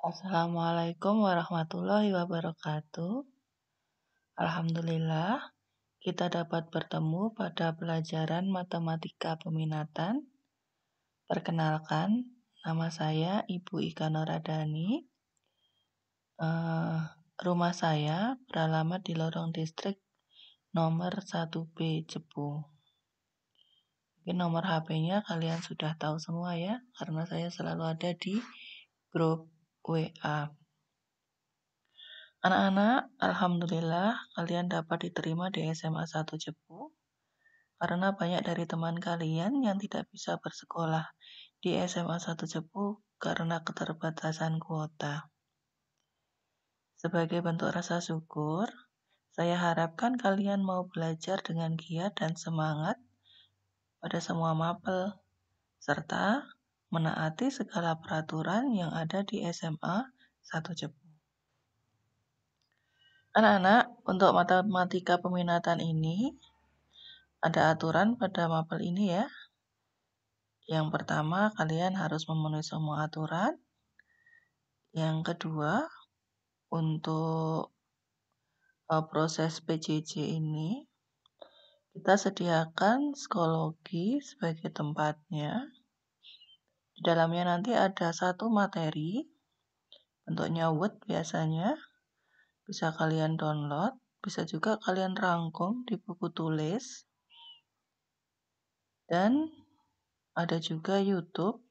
Assalamualaikum warahmatullahi wabarakatuh. Alhamdulillah, kita dapat bertemu pada pelajaran matematika peminatan. Perkenalkan, nama saya Ibu Ika Noradani. Rumah saya beralamat di Lorong Distrik nomor 1B Cepu. Mungkin nomor HP-nya kalian sudah tahu semua ya, karena saya selalu ada di grup WA. Anak-anak, alhamdulillah kalian dapat diterima di SMA 1 Cepu karena banyak dari teman kalian yang tidak bisa bersekolah di SMA 1 Cepu karena keterbatasan kuota. Sebagai bentuk rasa syukur, saya harapkan kalian mau belajar dengan giat dan semangat pada semua mapel, serta menaati segala peraturan yang ada di SMA 1 Cepu. Anak-anak, untuk matematika peminatan ini, ada aturan pada mapel ini ya. Yang pertama, kalian harus memenuhi semua aturan. Yang kedua, untuk proses PJJ ini, kita sediakan psikologi sebagai tempatnya. Di dalamnya nanti ada satu materi, bentuknya Word biasanya. Bisa kalian download, bisa juga kalian rangkum di buku tulis. Dan ada juga YouTube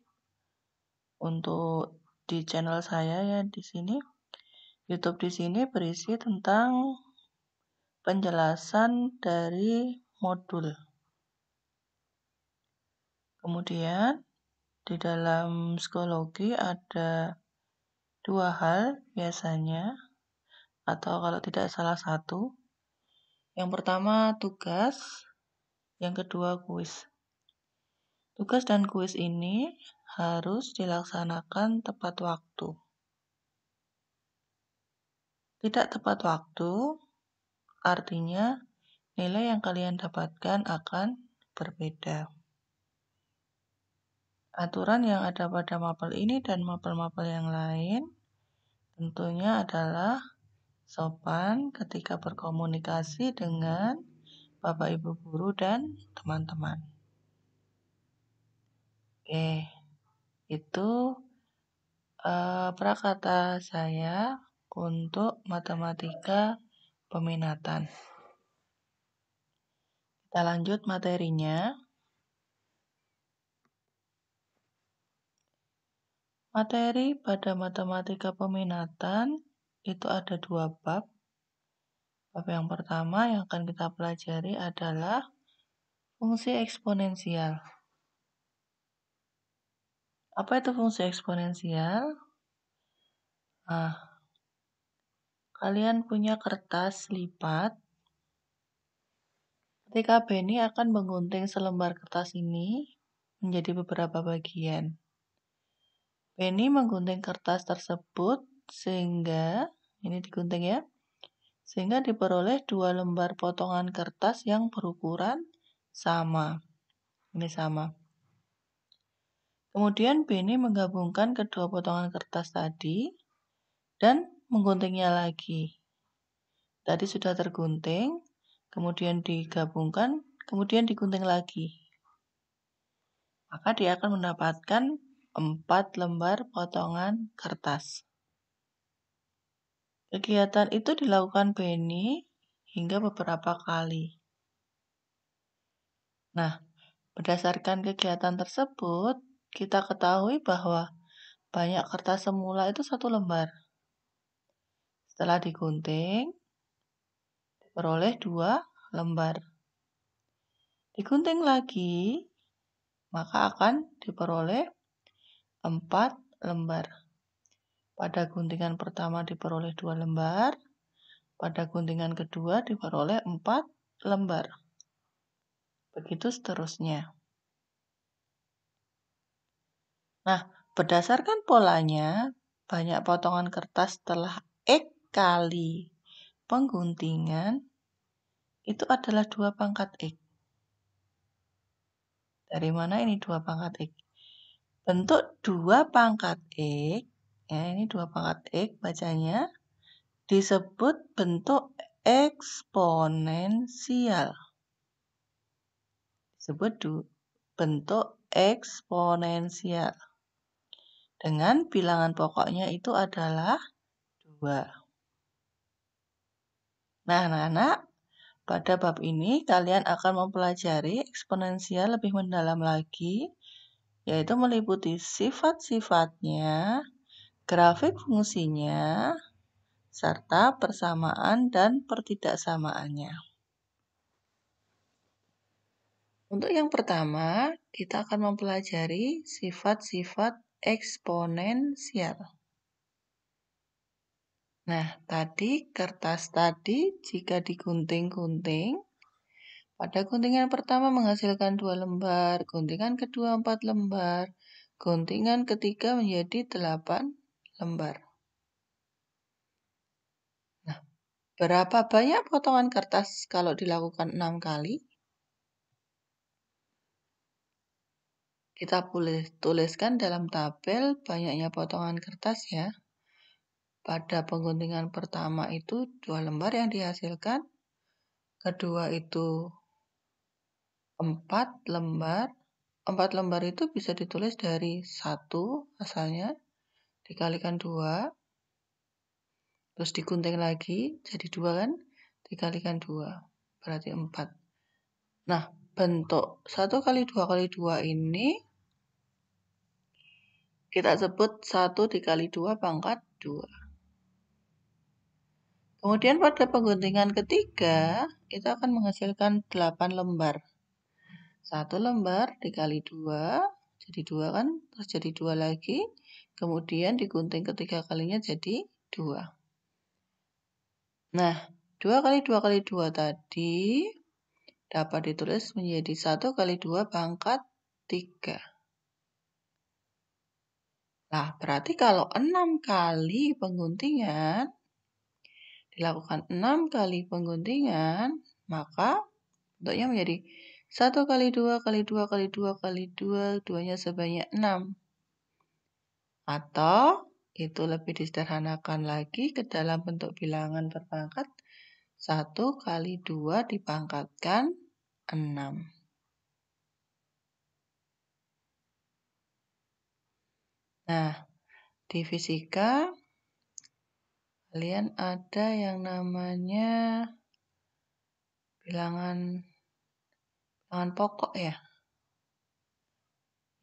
untuk di channel saya ya di sini. YouTube di sini berisi tentang penjelasan dari modul. Kemudian di dalam psikologi ada dua hal biasanya, atau kalau tidak salah satu. Yang pertama tugas, yang kedua kuis. Tugas dan kuis ini harus dilaksanakan tepat waktu. Tidak tepat waktu artinya nilai yang kalian dapatkan akan berbeda. Aturan yang ada pada mapel ini dan mapel-mapel yang lain tentunya adalah sopan ketika berkomunikasi dengan Bapak Ibu guru dan teman-teman. Oke, itu prakata saya untuk matematika peminatan. Kita lanjut materinya. Materi pada matematika peminatan itu ada dua bab. Bab yang pertama yang akan kita pelajari adalah fungsi eksponensial. Apa itu fungsi eksponensial? Nah, kalian punya kertas lipat. Ketika Benny akan menggunting selembar kertas ini menjadi beberapa bagian. Benny menggunting kertas tersebut sehingga, ini digunting ya, sehingga diperoleh dua lembar potongan kertas yang berukuran sama. Ini sama. Kemudian Benny menggabungkan kedua potongan kertas tadi dan mengguntingnya lagi. Tadi sudah tergunting, kemudian digabungkan, kemudian digunting lagi. Maka dia akan mendapatkan 4 lembar potongan kertas. Kegiatan itu dilakukan Benny hingga beberapa kali. Nah, berdasarkan kegiatan tersebut, kita ketahui bahwa banyak kertas semula itu 1 lembar. Setelah digunting, diperoleh 2 lembar. Digunting lagi, maka akan diperoleh 4 lembar. Pada guntingan pertama diperoleh 2 lembar, pada guntingan kedua diperoleh 4 lembar. Begitu seterusnya. Nah, berdasarkan polanya, banyak potongan kertas setelah X kali pengguntingan itu adalah 2 pangkat X. Dari mana ini 2 pangkat X? Bentuk 2 pangkat X ya ini 2 pangkat X bacanya, disebut bentuk eksponensial. Bentuk eksponensial. Dengan bilangan pokoknya itu adalah 2. Nah, anak-anak, pada bab ini kalian akan mempelajari eksponensial lebih mendalam lagi, yaitu meliputi sifat-sifatnya, grafik fungsinya, serta persamaan dan pertidaksamaannya. Untuk yang pertama, kita akan mempelajari sifat-sifat eksponensial. Nah, kertas tadi jika digunting-gunting, pada guntingan pertama menghasilkan 2 lembar, guntingan kedua 4 lembar, guntingan ketiga menjadi 8 lembar. Nah, berapa banyak potongan kertas kalau dilakukan 6 kali? Kita boleh tuliskan dalam tabel banyaknya potongan kertas ya. Pada pengguntingan pertama itu 2 lembar yang dihasilkan, kedua itu 4 lembar. 4 lembar itu bisa ditulis dari 1 asalnya, dikalikan 2, terus digunting lagi, jadi 2 kan, dikalikan 2, berarti 4. Nah, bentuk 1 kali 2 kali 2 ini kita sebut 1 dikali 2 pangkat 2. Kemudian pada pengguntingan ketiga, itu akan menghasilkan 8 lembar. 1 lembar dikali 2, jadi 2 kan, terus jadi 2 lagi, kemudian digunting ketiga kalinya jadi 2. Nah, 2 kali 2 kali 2 tadi dapat ditulis menjadi 1 kali 2 pangkat 3. Nah, berarti kalau 6 kali pengguntingan, dilakukan 6 kali pengguntingan, maka bentuknya menjadi 1 kali 2 kali 2 kali 2 kali 2, 2-nya sebanyak 6. Atau itu lebih disederhanakan lagi ke dalam bentuk bilangan berpangkat, 1 kali 2 dipangkatkan 6. Nah, di fisika kalian ada yang namanya bilangan pokok ya.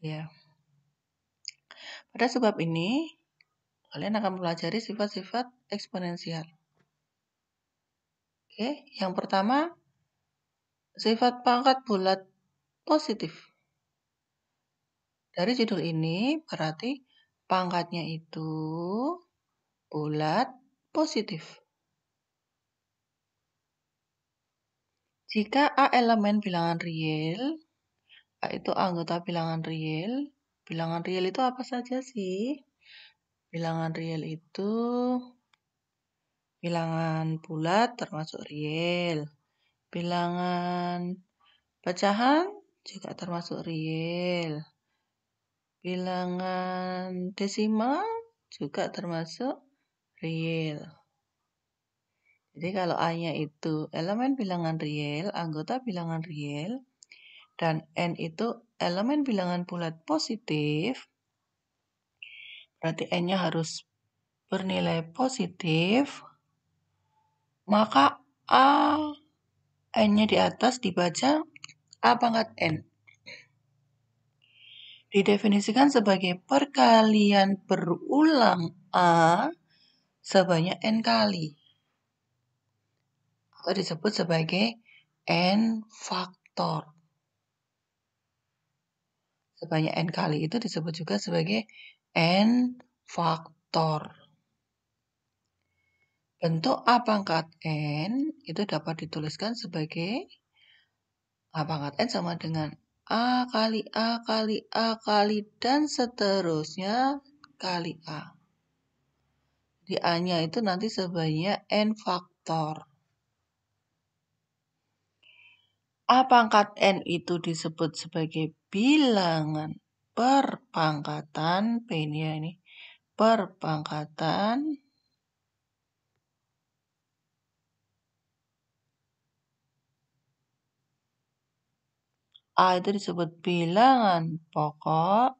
Ya. Pada sebab ini kalian akan mempelajari sifat-sifat eksponensial. Oke, yang pertama sifat pangkat bulat positif. Dari judul ini berarti pangkatnya itu bulat positif. Jika A elemen bilangan real, A itu anggota bilangan real. Bilangan real itu apa saja sih? Bilangan real itu bilangan bulat termasuk real. Bilangan pecahan juga termasuk real. Bilangan desimal juga termasuk real. Jadi kalau A-nya itu elemen bilangan real, anggota bilangan real, dan N itu elemen bilangan bulat positif, berarti N-nya harus bernilai positif, maka A, N-nya di atas dibaca A pangkat N. Didefinisikan sebagai perkalian berulang A sebanyak N kali. Atau disebut sebagai N faktor. Sebanyak N kali itu disebut juga sebagai N faktor. Bentuk A pangkat N itu dapat dituliskan sebagai A pangkat N sama dengan A kali A kali A kali dan seterusnya kali A. Di A-nya itu nanti sebanyak N faktor. A pangkat N itu disebut sebagai bilangan perpangkatan, P ini ya ini, perpangkatan A itu disebut bilangan pokok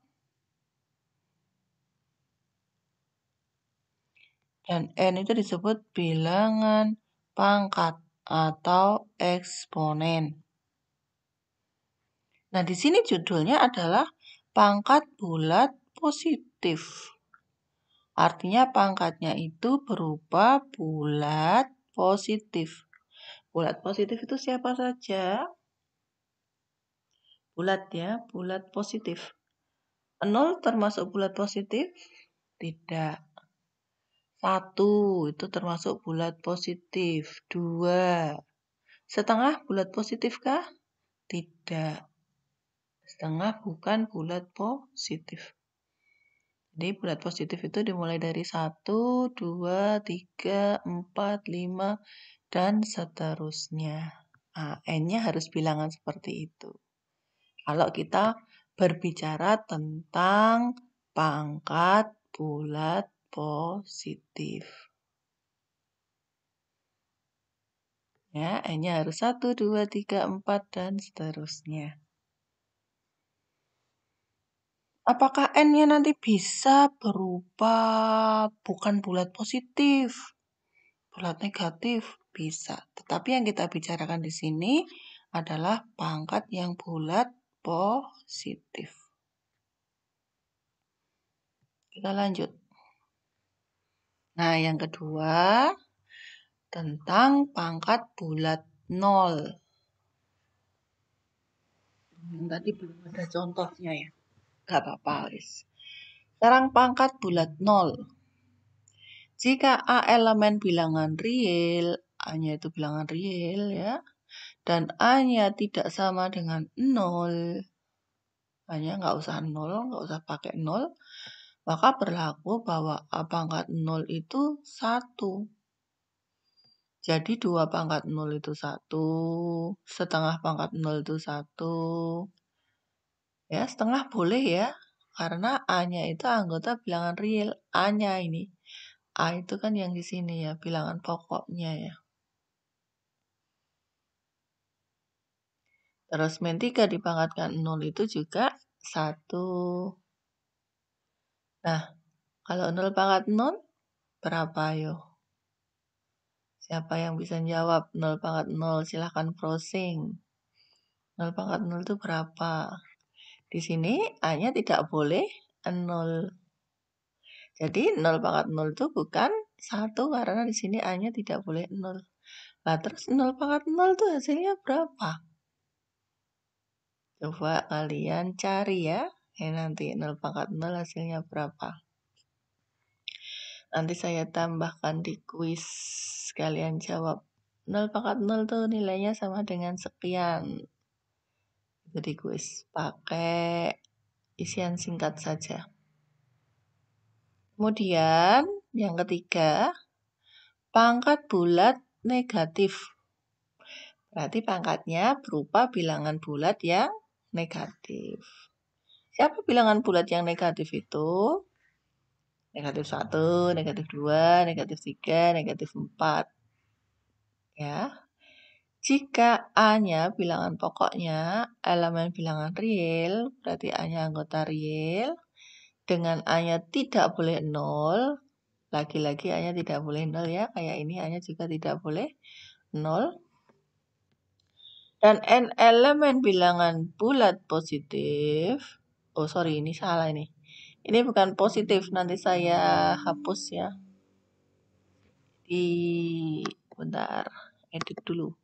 dan N itu disebut bilangan pangkat atau eksponen. Nah, di sini judulnya adalah pangkat bulat positif. Artinya pangkatnya itu berupa bulat positif. Bulat positif itu siapa saja? Bulat ya, bulat positif. 0 termasuk bulat positif? Tidak. 1 itu termasuk bulat positif. 2. Setengah bulat positif kah? Tidak. Setengah bukan bulat positif. Jadi bulat positif itu dimulai dari 1, 2, 3, 4, 5, dan seterusnya. Nah, N-nya harus bilangan seperti itu. Kalau kita berbicara tentang pangkat bulat positif. Ya, N-nya harus 1, 2, 3, 4, dan seterusnya. Apakah N-nya nanti bisa berupa bukan bulat positif, bulat negatif? Bisa. Tetapi yang kita bicarakan di sini adalah pangkat yang bulat positif. Kita lanjut. Nah, yang kedua tentang pangkat bulat 0. Tadi belum ada contohnya ya. Gak apa-apa, guys. Sekarang pangkat bulat 0. Jika A elemen bilangan real, A-nya itu bilangan real ya, dan A-nya tidak sama dengan 0, A-nya nggak usah 0, nggak usah pakai 0, maka berlaku bahwa A pangkat 0 itu 1. Jadi 2 pangkat 0 itu 1, setengah pangkat 0 itu 1. Ya, setengah boleh ya, karena A-nya itu anggota bilangan real. A-nya ini. A itu kan yang di sini ya, bilangan pokoknya ya. Terus min 3 dipangkatkan 0 itu juga 1. Nah, kalau 0 pangkat 0, berapa ayo? Siapa yang bisa jawab 0 pangkat 0? Silahkan browsing. 0 pangkat 0 itu berapa? Di sini A-nya tidak boleh 0. Jadi 0 pangkat 0 itu bukan 1 karena di sini A-nya tidak boleh 0. Nah, terus 0 pangkat 0 itu hasilnya berapa? Coba kalian cari ya. Nanti 0 pangkat 0 hasilnya berapa? Nanti saya tambahkan di kuis. Kalian jawab. 0 pangkat 0 itu nilainya sama dengan sekian. Itu di kuis. Pakai isian singkat saja. Kemudian yang ketiga, pangkat bulat negatif. Berarti pangkatnya berupa bilangan bulat yang negatif. Siapa bilangan bulat yang negatif itu? Negatif 1, negatif 2, negatif 3, negatif 4. Ya. Jika A-nya bilangan pokoknya elemen bilangan real, berarti A-nya anggota real. Dengan A-nya tidak boleh 0, lagi-lagi A-nya tidak boleh 0 ya, kayak ini A-nya juga tidak boleh 0. Dan N elemen bilangan bulat positif. Oh, sorry, ini salah ini. Ini bukan positif, nanti saya hapus ya. Bentar, edit dulu.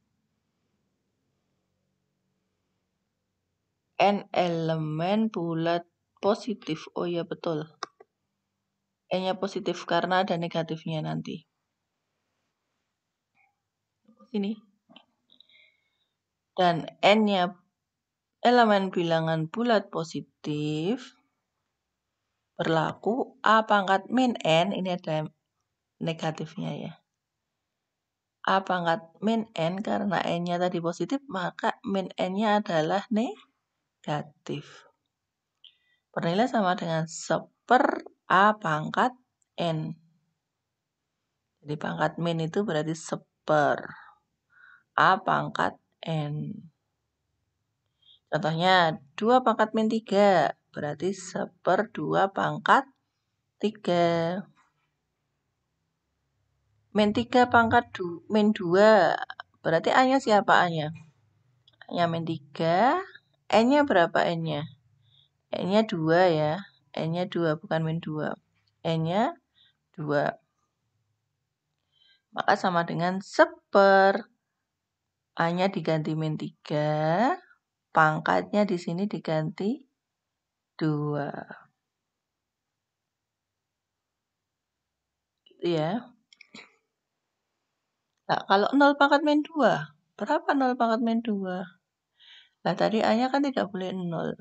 N elemen bulat positif. Oh iya betul. N-nya positif karena ada negatifnya nanti. Sini. Dan N-nya elemen bilangan bulat positif berlaku A pangkat min N, ini ada negatifnya ya. A pangkat min N karena N-nya tadi positif, maka min N-nya adalah negatif. Bernilai sama dengan 1/A pangkat N. Jadi pangkat min itu berarti 1/. A pangkat N. Contohnya 2 pangkat min 3 berarti 1/2 pangkat 3. Min 3 pangkat min 2 berarti A-nya siapa A-nya? A-nya min 3. N-nya berapa N-nya? N-nya 2 ya. N-nya 2 bukan min 2. N-nya 2. Maka sama dengan 1/. A-nya diganti min 3. Pangkatnya di sini diganti 2. Gitu ya. Nah, kalau 0 pangkat min 2, berapa 0 pangkat min 2? Nah, tadi A-nya kan tidak boleh 0.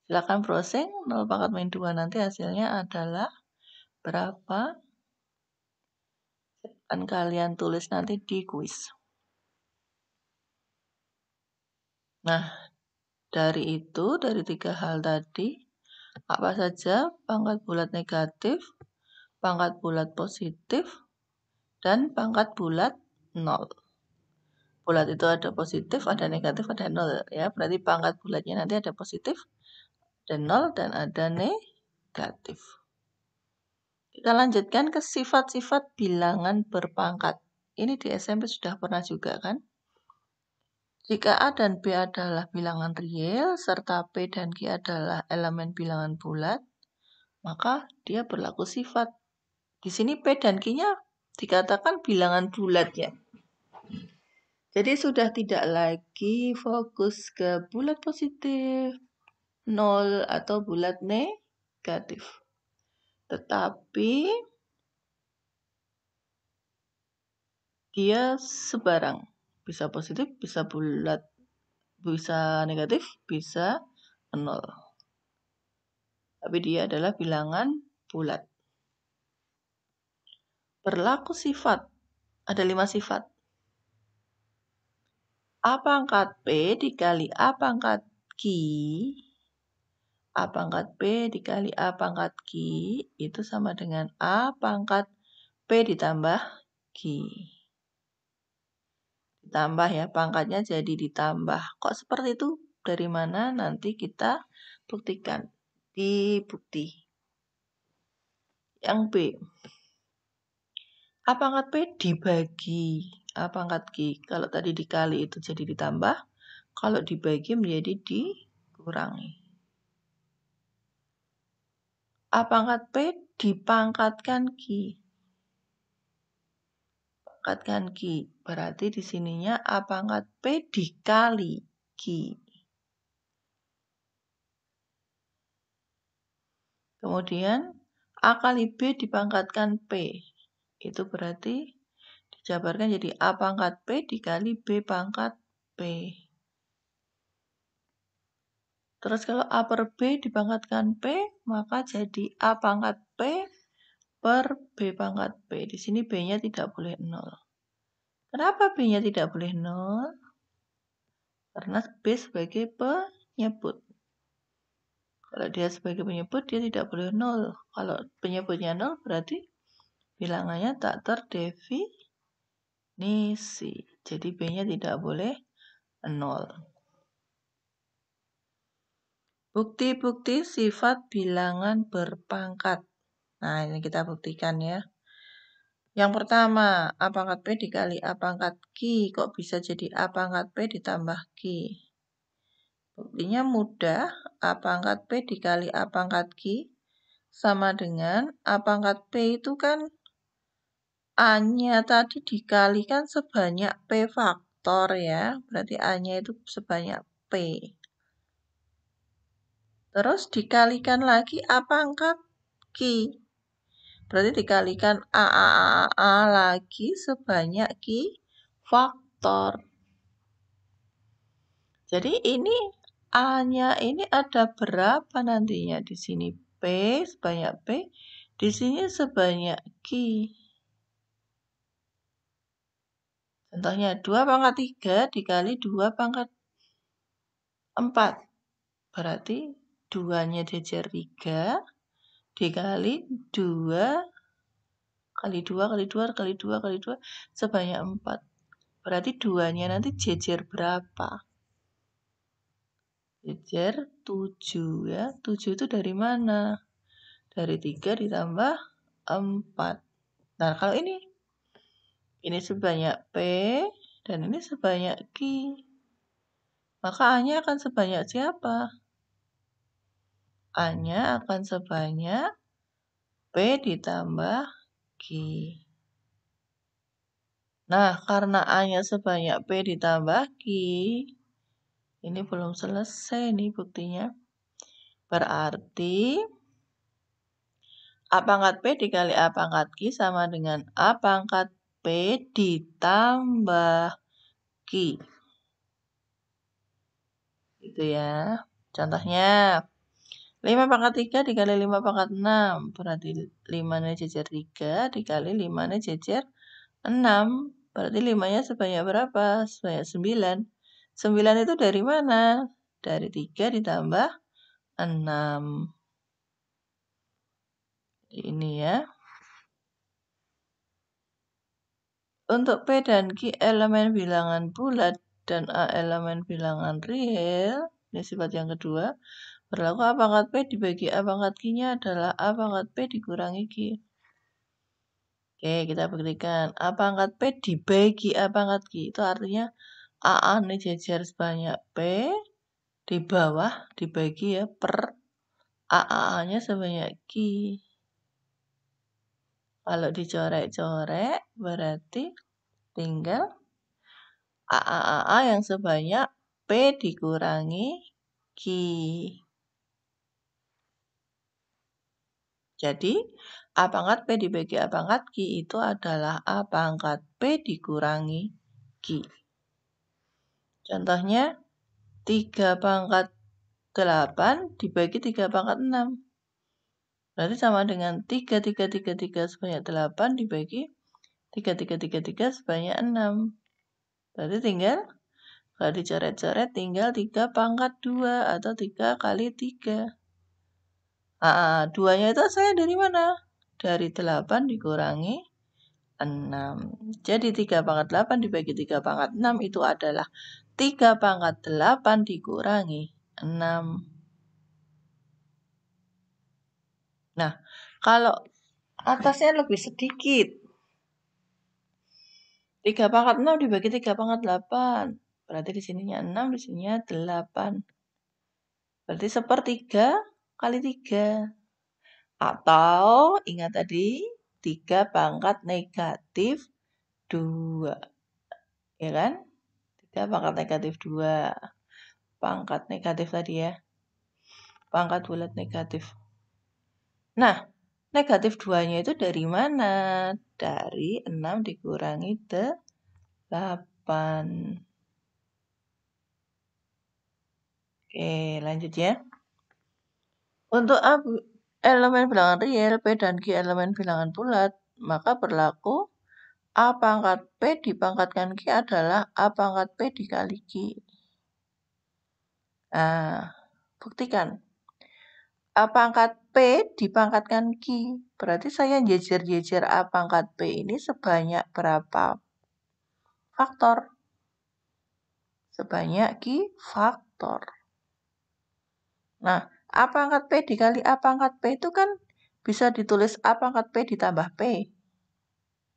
Silakan browsing 0 pangkat min 2 nanti hasilnya adalah berapa? Akan kalian tulis nanti di kuis. Nah, dari 3 hal tadi, apa saja pangkat bulat negatif, pangkat bulat positif, dan pangkat bulat 0. Bulat itu ada positif, ada negatif, ada 0 ya. Berarti pangkat bulatnya nanti ada positif, ada 0, dan ada negatif. Kita lanjutkan ke sifat-sifat bilangan berpangkat. Ini di SMP sudah pernah juga kan? Jika A dan B adalah bilangan real, serta P dan Q adalah elemen bilangan bulat, maka dia berlaku sifat. Di sini P dan Q-nya dikatakan bilangan bulat ya. Jadi sudah tidak lagi fokus ke bulat positif, 0 atau bulat negatif. Tetapi dia sebarang. Bisa positif, bisa bulat, bisa negatif, bisa 0. Tapi dia adalah bilangan bulat. Berlaku sifat. Ada 5 sifat. A pangkat P dikali A pangkat Q. A pangkat P dikali A pangkat Q itu sama dengan A pangkat P ditambah Q. Ditambah ya, pangkatnya jadi ditambah. Kok seperti itu? Dari mana? Nanti kita buktikan di bukti. Yang B. A pangkat P dibagi A pangkat Q. Kalau tadi dikali itu jadi ditambah. Kalau dibagi menjadi dikurangi. A pangkat P dipangkatkan Q. Pangkatkan Q. Berarti di sininya A pangkat P dikali Q. Kemudian A kali B dipangkatkan P. Itu berarti dijabarkan jadi A pangkat P dikali B pangkat P. Terus kalau A per B dipangkatkan P, maka jadi A pangkat P per B pangkat P. Di sini B-nya tidak boleh 0. Kenapa B-nya tidak boleh 0? Karena B sebagai penyebut. Kalau dia sebagai penyebut, dia tidak boleh 0. Kalau penyebutnya 0, berarti bilangannya tak terdefinisi. Jadi B-nya tidak boleh 0. Bukti-bukti sifat bilangan berpangkat. Nah, ini kita buktikan ya. Yang pertama, A pangkat P dikali A pangkat Q. Kok bisa jadi A pangkat P ditambah Q? Buktinya mudah. A pangkat P dikali A pangkat Q sama dengan A pangkat P itu kan A-nya tadi dikalikan sebanyak P faktor ya. Berarti A-nya itu sebanyak P. Terus dikalikan lagi A pangkat Q. Berarti dikalikan A lagi sebanyak Q faktor. Jadi ini A-nya ini ada berapa nantinya? Di sini P sebanyak P. Di sini sebanyak Q. Contohnya 2 pangkat 3 dikali 2 pangkat 4. Berarti 2-nya diajar 3 dikali 2 kali 2 kali 2 kali 2 kali 2 sebanyak 4. Berarti 2-nya nanti jejer berapa? Jejer 7 ya. 7 itu dari mana? Dari 3 ditambah 4. Nah, kalau ini sebanyak P dan ini sebanyak Q. Maka A-nya akan sebanyak siapa? A-nya akan sebanyak P ditambah Q. Nah, karena A-nya sebanyak P ditambah Q, ini belum selesai nih buktinya. Berarti A pangkat P dikali A pangkat Q sama dengan A pangkat P ditambah Q. Gitu ya. Contohnya, 5 pangkat 3 dikali 5 pangkat 6. Berarti 5-nya jejer 3 dikali 5-nya jejer 6. Berarti 5-nya sebanyak berapa? Sebanyak 9. 9 itu dari mana? Dari 3 ditambah 6. Ini ya. Untuk P dan Q elemen bilangan bulat dan A elemen bilangan real, ini sifat yang kedua, berlaku A pangkat P dibagi A pangkat Q-nya adalah A pangkat P dikurangi Q. Oke, kita buktikan. A pangkat P dibagi A pangkat Q. Itu artinya A ini jejer sebanyak P, di bawah dibagi ya per A-nya sebanyak Q. Kalau dicorek-corek berarti tinggal A yang sebanyak P dikurangi Q. Jadi, A pangkat P dibagi A pangkat Q itu adalah A pangkat P dikurangi Q. Contohnya, 3 pangkat 8 dibagi 3 pangkat 6. Berarti sama dengan 3 sebanyak 8 dibagi 3 sebanyak 6. Berarti tinggal, kalau dicoret-coret tinggal 3 pangkat 2 atau 3 kali 3. 2-nya itu asalnya dari mana? Dari 8 dikurangi 6. Jadi 3 pangkat 8 dibagi 3 pangkat 6 itu adalah 3 pangkat 8 dikurangi 6. Nah, kalau atasnya lebih sedikit, 3 pangkat 6 dibagi 3 pangkat 8. Berarti di sininya 6, di sininya 8. Berarti 1/3 kali 3. Atau, ingat tadi, 3 pangkat negatif 2. Ya kan? 3 pangkat negatif 2. Pangkat negatif tadi ya. Pangkat bulat negatif. Nah, negatif 2-nya itu dari mana? Dari 6 dikurangi 8. Oke, lanjut ya. Untuk A elemen bilangan real, P dan Q elemen bilangan bulat, maka berlaku A pangkat P dipangkatkan Q adalah A pangkat P dikali Q. Nah, buktikan. A pangkat P dipangkatkan Q. Berarti saya jejer-jejer A pangkat P ini sebanyak berapa faktor? Sebanyak Q faktor. Nah, A pangkat P dikali A pangkat P itu kan bisa ditulis A pangkat P ditambah P.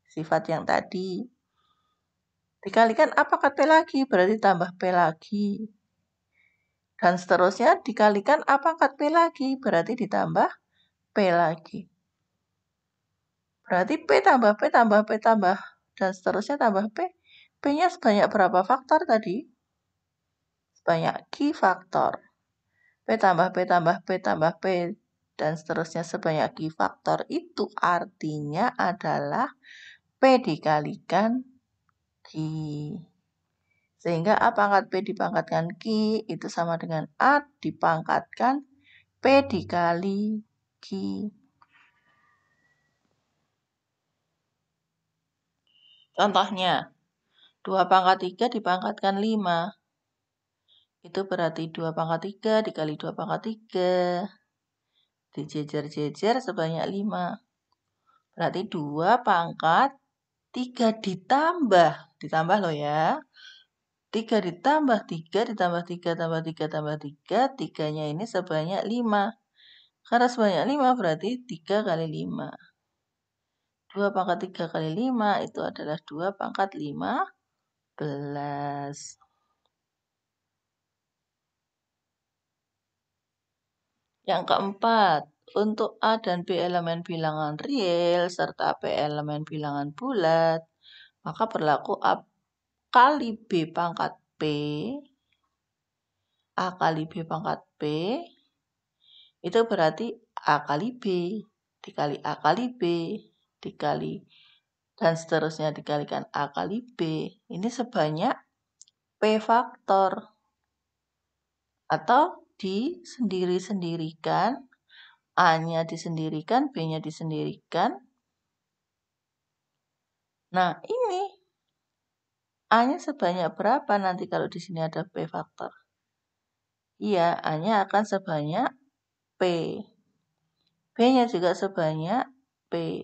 Sifat yang tadi. Dikalikan A pangkat P lagi, berarti tambah P lagi. Dan seterusnya dikalikan A pangkat P lagi, berarti ditambah P lagi. Berarti P tambah P tambah P tambah, dan seterusnya tambah P. P-nya sebanyak berapa faktor tadi? Sebanyak Q faktor. P tambah P tambah P tambah P, dan seterusnya sebanyak Q faktor itu artinya adalah P dikalikan Q. Sehingga A pangkat P dipangkatkan Q itu sama dengan A dipangkatkan P dikali Q. Contohnya, 2 pangkat 3 dipangkatkan 5. Itu berarti 2 pangkat 3 dikali 2 pangkat 3 dijejer-jejer sebanyak 5. Berarti 2 pangkat 3 ditambah loh ya. 3 ditambah 3 ditambah 3 tambah 3 tambah 3, 3-nya ini sebanyak 5. Karena sebanyak 5 berarti 3 kali 5. 2 pangkat 3 kali 5 itu adalah 2 pangkat 15. Yang keempat, untuk A dan B elemen bilangan real serta B elemen bilangan bulat, maka berlaku A kali B pangkat P, A kali B pangkat P, itu berarti A kali B, dikali A kali B, dikali, dan seterusnya dikalikan A kali B. Ini sebanyak P faktor. Atau disendiri-sendirikan, A-nya disendirikan, B-nya disendirikan. Nah, ini A-nya sebanyak berapa nanti kalau di sini ada P faktor? Iya, A-nya akan sebanyak P. B-nya juga sebanyak P.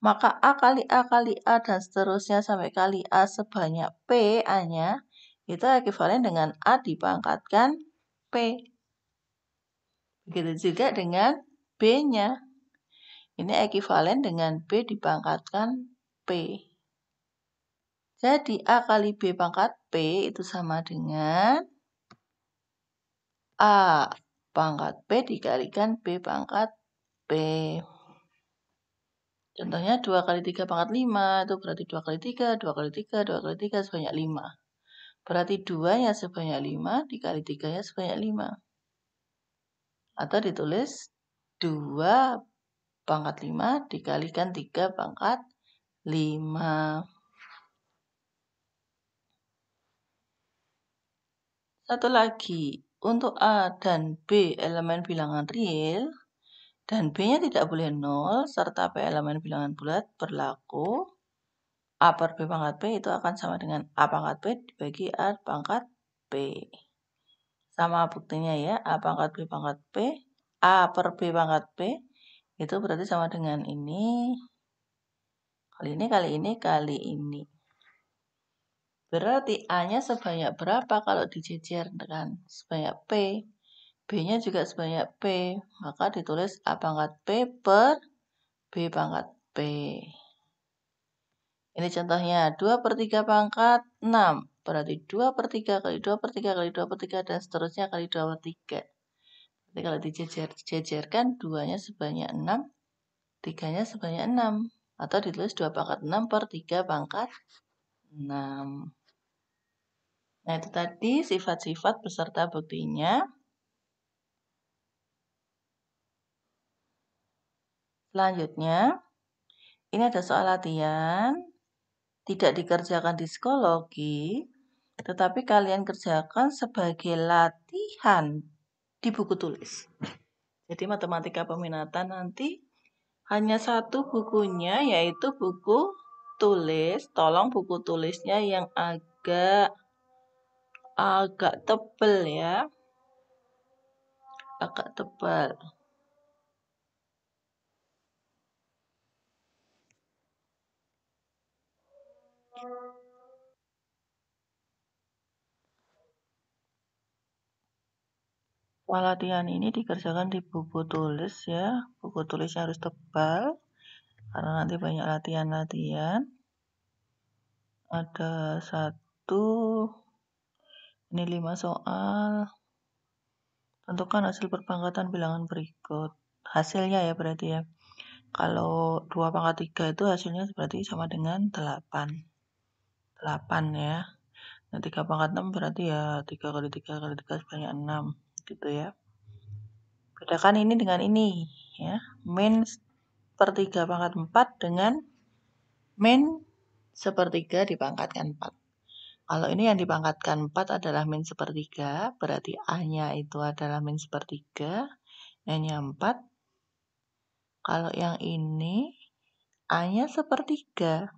Maka A kali A kali A dan seterusnya sampai kali A sebanyak P A-nya, itu ekuivalen dengan A dipangkatkan P. Begitu juga dengan B-nya. Ini ekuivalen dengan B dipangkatkan P. Jadi A kali B pangkat P itu sama dengan A pangkat P dikalikan B pangkat P. Contohnya 2 kali 3 pangkat 5, itu berarti 2 kali 3, 2 kali 3, 2 kali 3 sebanyak 5. Berarti 2-nya sebanyak 5, dikali 3-nya sebanyak 5. Atau ditulis 2 pangkat 5 dikalikan 3 pangkat 5. Satu lagi, untuk A dan B elemen bilangan real, dan B-nya tidak boleh 0, serta P elemen bilangan bulat berlaku A per B pangkat P itu akan sama dengan A pangkat P dibagi A pangkat P. Sama buktinya ya, A pangkat B pangkat P, A per B pangkat P, itu berarti sama dengan ini, kali ini, kali ini, kali ini. Berarti A-nya sebanyak berapa kalau dijejerkan? Sebanyak P. B-nya juga sebanyak P. Maka ditulis A pangkat P per B pangkat P. Ini contohnya 2 per 3 pangkat 6. Berarti 2 per 3 kali 2 per 3 kali 2 per 3 dan seterusnya kali 2 per 3. Jadi kalau dijejerkan 2-nya sebanyak 6, 3-nya sebanyak 6. Atau ditulis 2 pangkat 6 per 3 pangkat 6. Nah, itu tadi sifat-sifat beserta buktinya. Selanjutnya, ini ada soal latihan. Tidak dikerjakan di psikologi, tetapi kalian kerjakan sebagai latihan di buku tulis. Jadi matematika peminatan nanti hanya satu bukunya, yaitu buku tulis. Tolong buku tulisnya yang agak tebal ya. Agak tebal. Latihan ini dikerjakan di buku tulis ya. Buku tulisnya harus tebal karena nanti banyak latihan-latihan. Ada 1, ini 5 soal. Tentukan hasil perpangkatan bilangan berikut. Hasilnya ya berarti ya. Kalau 2 pangkat 3 itu hasilnya berarti sama dengan 8. 8 ya. Nah 3 pangkat 6 berarti ya 3 kali 3 kali 3 sebanyak 6. Gitu ya. Bedakan ini dengan ini ya. Min per 3 pangkat 4 dengan min sepertiga dipangkatkan 4. Kalau ini yang dipangkatkan 4 adalah min sepertiga, berarti A-nya itu adalah min sepertiga, N-nya 4. Kalau yang ini, A-nya sepertiga.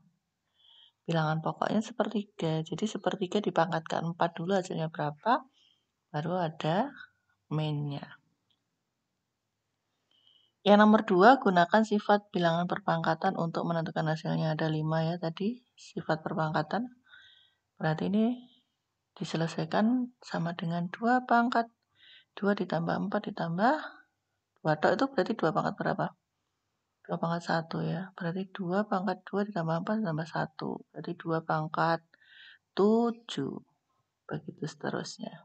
Bilangan pokoknya sepertiga. Jadi sepertiga dipangkatkan 4 dulu hasilnya berapa, baru ada min-nya. Yang nomor 2, gunakan sifat bilangan perpangkatan untuk menentukan hasilnya. Ada 5 ya tadi, sifat perpangkatan. Berarti ini diselesaikan sama dengan 2 pangkat. 2 ditambah 4 ditambah 2 tok itu berarti 2 pangkat berapa? 2 pangkat 1 ya. Berarti 2 pangkat 2 ditambah 4 ditambah 1. Berarti 2 pangkat 7. Begitu seterusnya.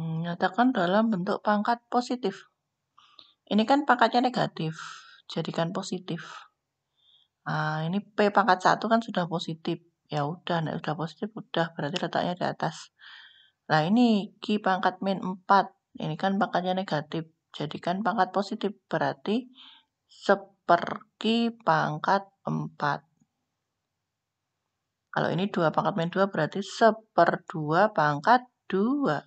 Nyatakan dalam bentuk pangkat positif. Ini kan pangkatnya negatif, jadikan positif. Nah, ini P pangkat 1 kan sudah positif. Ya udah, nah udah positif, udah berarti letaknya di atas. Nah, ini Q pangkat min 4. Ini kan pangkatnya negatif, jadikan pangkat positif. Berarti 1/Q pangkat 4. Kalau ini 2 pangkat min 2 berarti 1/2 pangkat 2.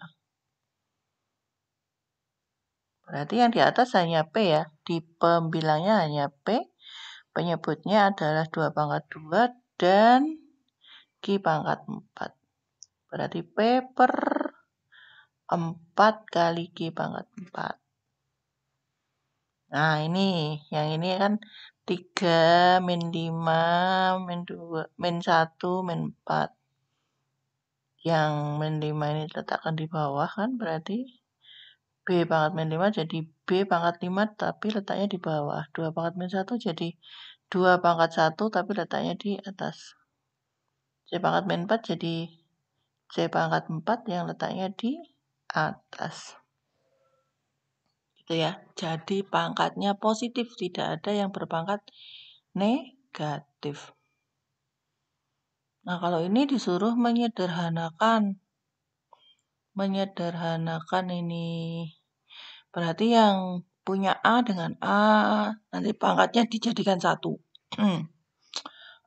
Berarti yang di atas hanya P ya. Di pembilangnya hanya P. Penyebutnya adalah 2 pangkat 2 dan Q pangkat 4. Berarti P per 4 kali Q pangkat 4. Nah, ini. Yang ini kan 3, min 5, min 2, min 1, min 4. Yang min 5 ini diletakkan di bawah kan berarti B pangkat min 5 jadi B pangkat 5 tapi letaknya di bawah. 2 pangkat min 1 jadi 2 pangkat 1 tapi letaknya di atas. C pangkat min 4 jadi C pangkat 4 yang letaknya di atas. Gitu ya. Jadi pangkatnya positif, tidak ada yang berpangkat negatif. Nah, kalau ini disuruh menyederhanakan. Menyederhanakan ini. Berarti yang punya A dengan A, nanti pangkatnya dijadikan 1.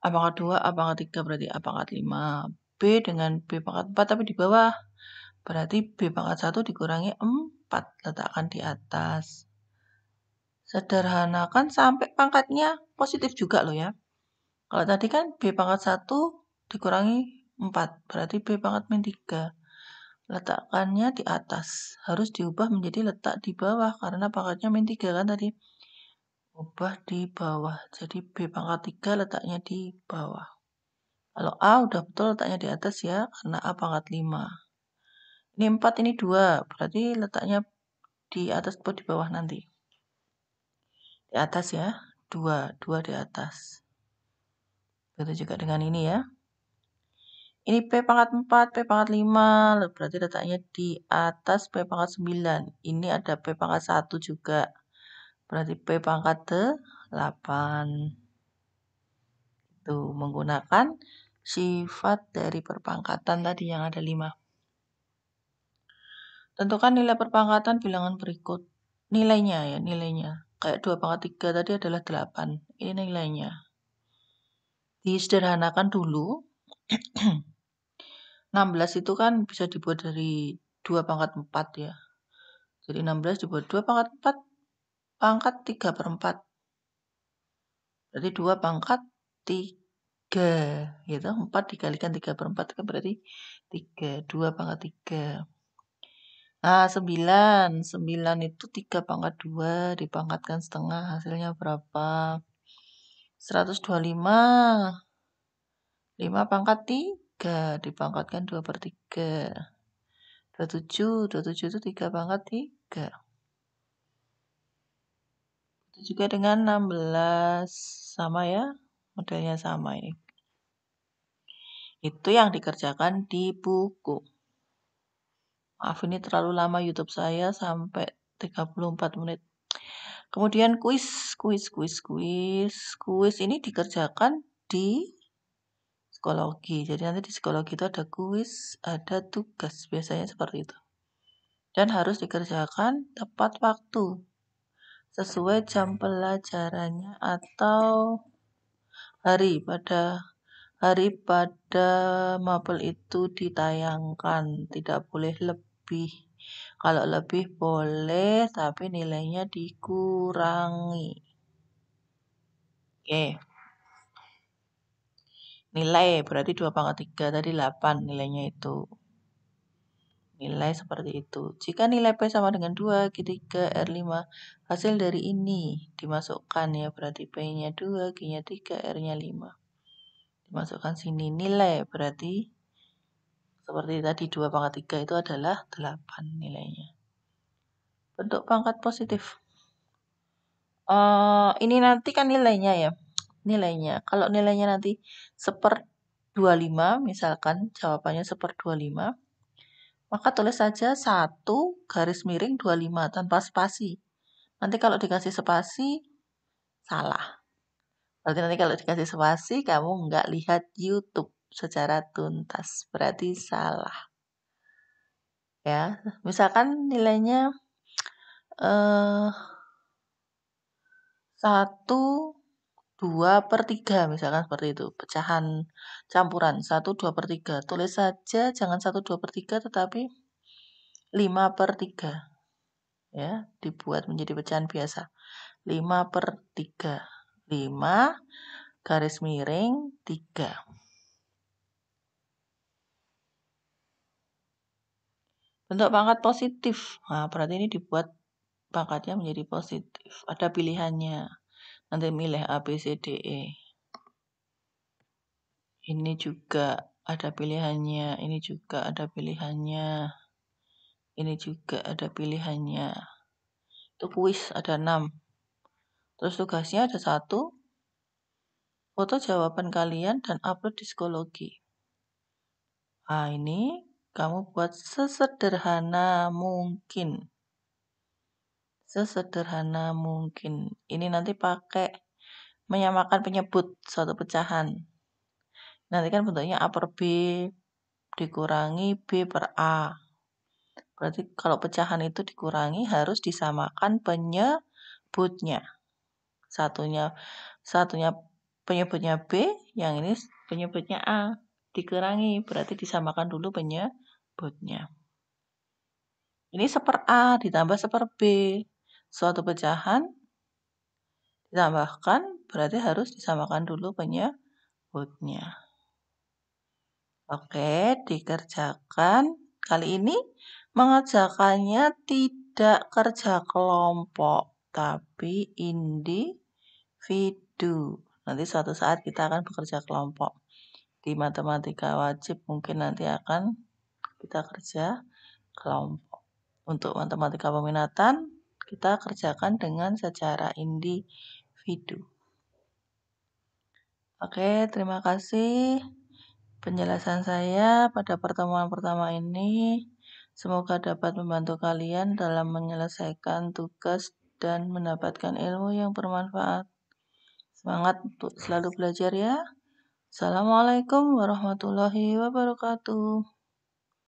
A pangkat 2, A pangkat 3 berarti A pangkat 5. B dengan B pangkat 4 tapi di bawah. Berarti B pangkat 1 dikurangi 4. Letakkan di atas. Sederhanakan sampai pangkatnya positif juga loh ya. Kalau tadi kan B pangkat 1 dikurangi 4. Berarti B pangkat min 3. Letakkannya di atas. Harus diubah menjadi letak di bawah. Karena pangkatnya min 3 kan tadi. Ubah di bawah. Jadi B pangkat 3 letaknya di bawah. Kalau A udah betul letaknya di atas ya. Karena A pangkat 5. Ini 4, ini 2. Berarti letaknya di atas atau di bawah nanti. Di atas ya. 2 di atas. Begitu juga dengan ini ya. Ini P pangkat 4, P pangkat 5. Berarti letaknya di atas P pangkat 9. Ini ada P pangkat 1 juga. Berarti P pangkat 8. Itu menggunakan sifat dari perpangkatan tadi yang ada 5. Tentukan nilai perpangkatan bilangan berikut. Nilainya ya, nilainya. Kayak 2 pangkat 3 tadi adalah 8. Ini nilainya. Disederhanakan dulu. 16 itu kan bisa dibuat dari 2 pangkat 4 ya. Jadi 16 dibuat 2 pangkat 4, pangkat 3/4. Berarti 2 pangkat 3. Gitu. 4 dikalikan 3/4 kan berarti 3. 2 pangkat 3. Nah, 9. 9 itu 3 pangkat 2 dipangkatkan setengah. Hasilnya berapa? 125. 5 pangkat 3 dipangkatkan 2/3. 27. 27 itu 3 pangkat 3. Itu juga dengan 16. Sama ya. Modelnya sama ini. Itu yang dikerjakan di buku. Maaf ini terlalu lama YouTube saya sampai 34 menit. Kemudian kuis ini dikerjakan di psikologi. Jadi nanti di psikologi itu ada kuis, ada tugas, biasanya seperti itu. Dan harus dikerjakan tepat waktu. Sesuai jam pelajarannya atau hari pada mapel itu ditayangkan. Tidak boleh lebih. Kalau lebih boleh, tapi nilainya dikurangi. Oke. Nilai berarti 2 pangkat 3 tadi 8 nilainya itu. nilai seperti itu. Jika nilai P sama dengan 2, Q3, R5, hasil dari ini dimasukkan ya, berarti P-nya 2, Q-nya 3, R-nya 5. Dimasukkan sini nilai, berarti seperti tadi 2 pangkat 3 itu adalah 8 nilainya. Bentuk pangkat positif. Ini nanti kan nilainya ya. Nilainya. Kalau nilainya nanti 1/25, misalkan jawabannya 1/25, maka tulis saja 1/25 tanpa spasi. Nanti kalau dikasih spasi, salah. Berarti nanti kalau dikasih spasi, kamu nggak lihat YouTube secara tuntas. Berarti salah. Ya, misalkan nilainya 1/2/3, misalkan seperti itu. Pecahan campuran 1/2/3. Tulis saja jangan 1/2/3 tetapi 5/3. Ya, dibuat menjadi pecahan biasa. 5/3. 5/3. Bentuk pangkat positif. Nah, berarti ini dibuat pangkatnya menjadi positif. Ada pilihannya. Nanti milih A, B, C, D, E. Ini juga ada pilihannya. Ini juga ada pilihannya. Ini juga ada pilihannya. Itu kuis ada 6. Terus tugasnya ada 1. Foto jawaban kalian dan upload di psikologi. Nah, ini kamu buat sesederhana mungkin. Sesederhana mungkin. Ini nanti pakai menyamakan penyebut suatu pecahan. Nanti kan bentuknya A per B dikurangi B per A. Berarti kalau pecahan itu dikurangi harus disamakan penyebutnya. Satunya penyebutnya B, yang ini penyebutnya A. Dikurangi, berarti disamakan dulu penyebutnya. Ini 1/A ditambah 1/B. Suatu pecahan ditambahkan, berarti harus disamakan dulu penyebutnya. Oke, dikerjakan. Kali ini mengerjakannya tidak kerja kelompok, tapi individu. Nanti suatu saat kita akan bekerja kelompok. Di matematika wajib mungkin nanti akan kita kerja kelompok. Untuk matematika peminatan, kita kerjakan dengan secara individu. Oke, terima kasih penjelasan saya pada pertemuan pertama ini. Semoga dapat membantu kalian dalam menyelesaikan tugas dan mendapatkan ilmu yang bermanfaat. Semangat untuk selalu belajar ya. Assalamualaikum warahmatullahi wabarakatuh.